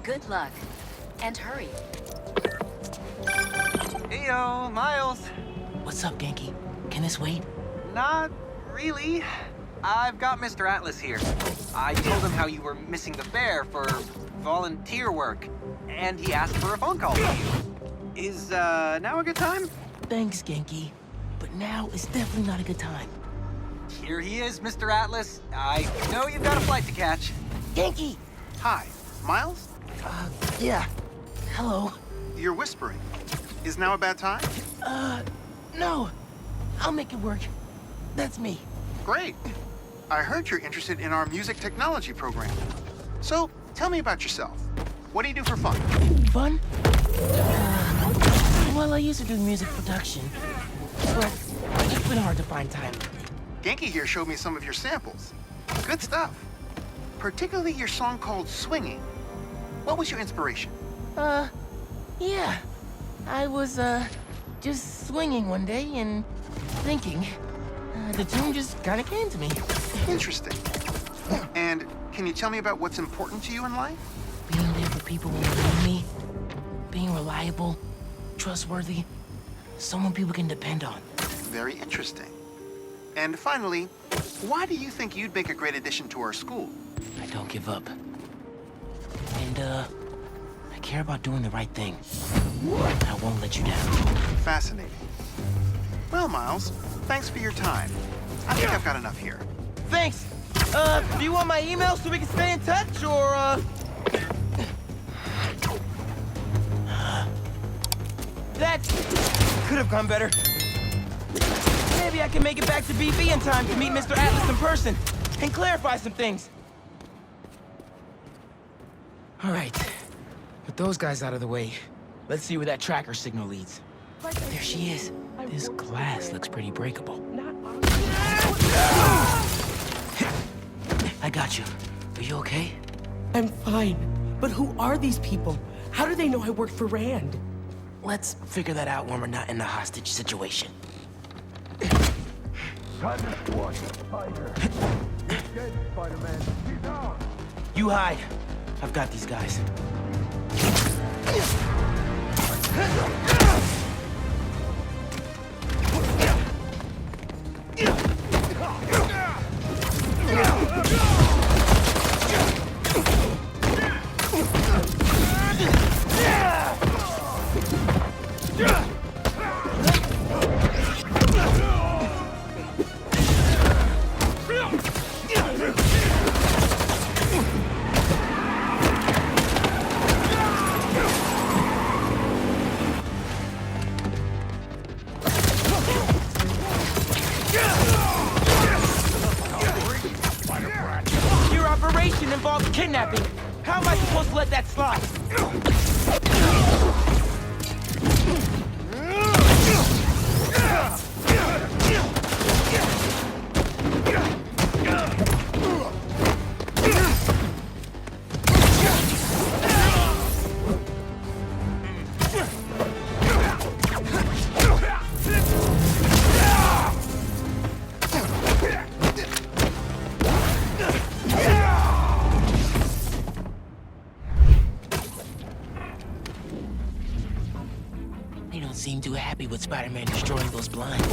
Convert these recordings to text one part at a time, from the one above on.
Good luck. And hurry. Heyo, Miles. What's up, Genki? Can this wait? Not really. I've got Mr. Atlas here. I told him how you were missing the fair for volunteer work, and he asked for a phone call with you. Is, now a good time? Thanks, Genki. But now is definitely not a good time. Here he is, Mr. Atlas. I know you've got a flight to catch. Genki! Hi, Miles? Yeah. Hello. You're whispering. Is now a bad time? No. I'll make it work. That's me. Great. I heard you're interested in our music technology program. So, tell me about yourself. What do you do for fun? Fun? Well, I used to do music production, but it's been hard to find time. Genki here showed me some of your samples. Good stuff. Particularly your song called Swinging. What was your inspiration? Yeah. I was, just swinging one day and thinking. The tune just kinda came to me. Interesting. And can you tell me about what's important to you in life? Being there for people when they need me. Being reliable, trustworthy. Someone people can depend on. Very interesting. And finally, why do you think you'd make a great addition to our school? I don't give up. And, I care about doing the right thing. I won't let you down. Fascinating. Well, Miles, thanks for your time. I think I've got enough here. Thanks. Do you want my email so we can stay in touch, or, That could have gone better. Maybe I can make it back to BB in time to meet Mr. Atlas in person and clarify some things. All right. With those guys out of the way, let's see where that tracker signal leads. There she is. This glass looks pretty breakable. I got you. Are you okay? I'm fine. But who are these people? How do they know I work for Rand? Let's figure that out when we're not in the hostage situation. Time to squash the spider. He's dead, Spider-Man. He's out. You hide. I've got these guys. Your operation involved kidnapping. How am I supposed to let that slide? They don't seem too happy with Spider-Man destroying those blinds.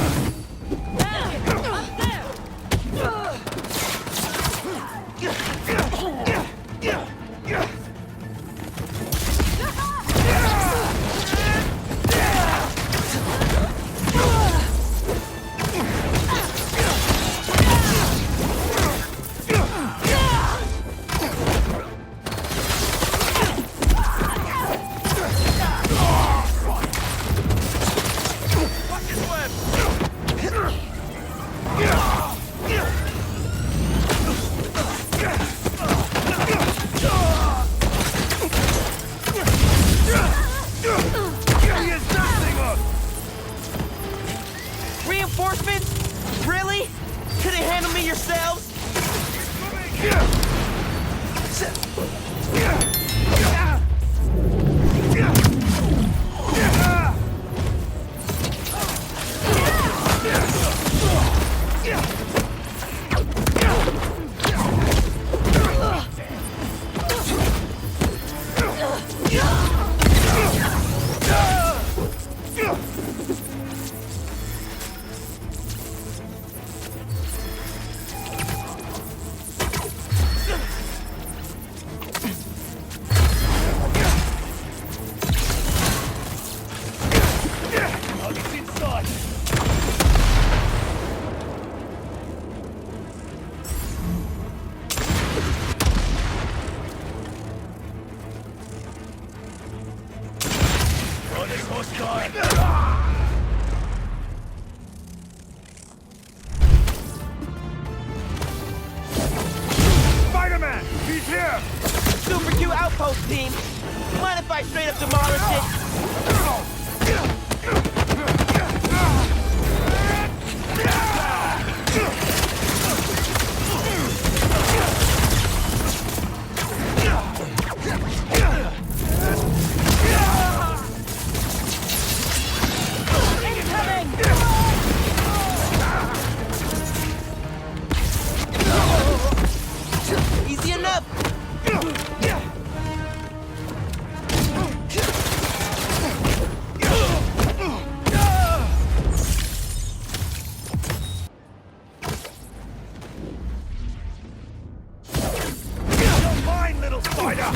Spider-Man! He's here! Super Q outpost team! Mind if I straight up demolish it? Easy enough! You're mine, little spider!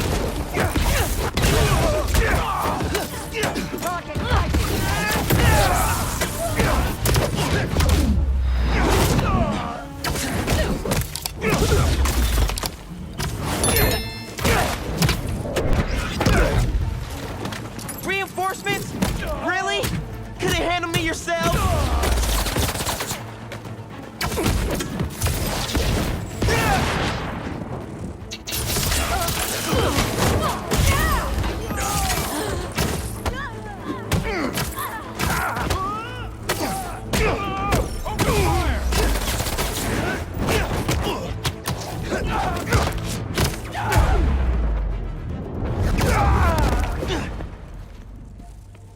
Reinforcements? Really? Could you handle me yourself?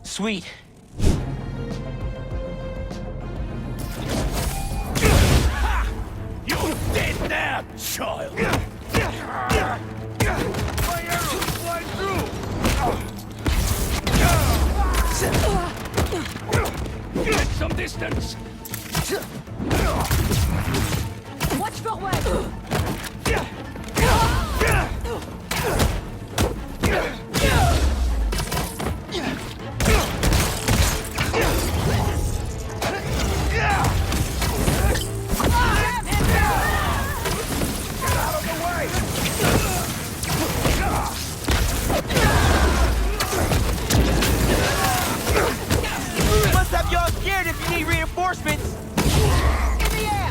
Sweet. You're dead now, child! My arrows fly through! Get some distance! Watch for web! Must have y'all scared if you need reinforcements. In the air!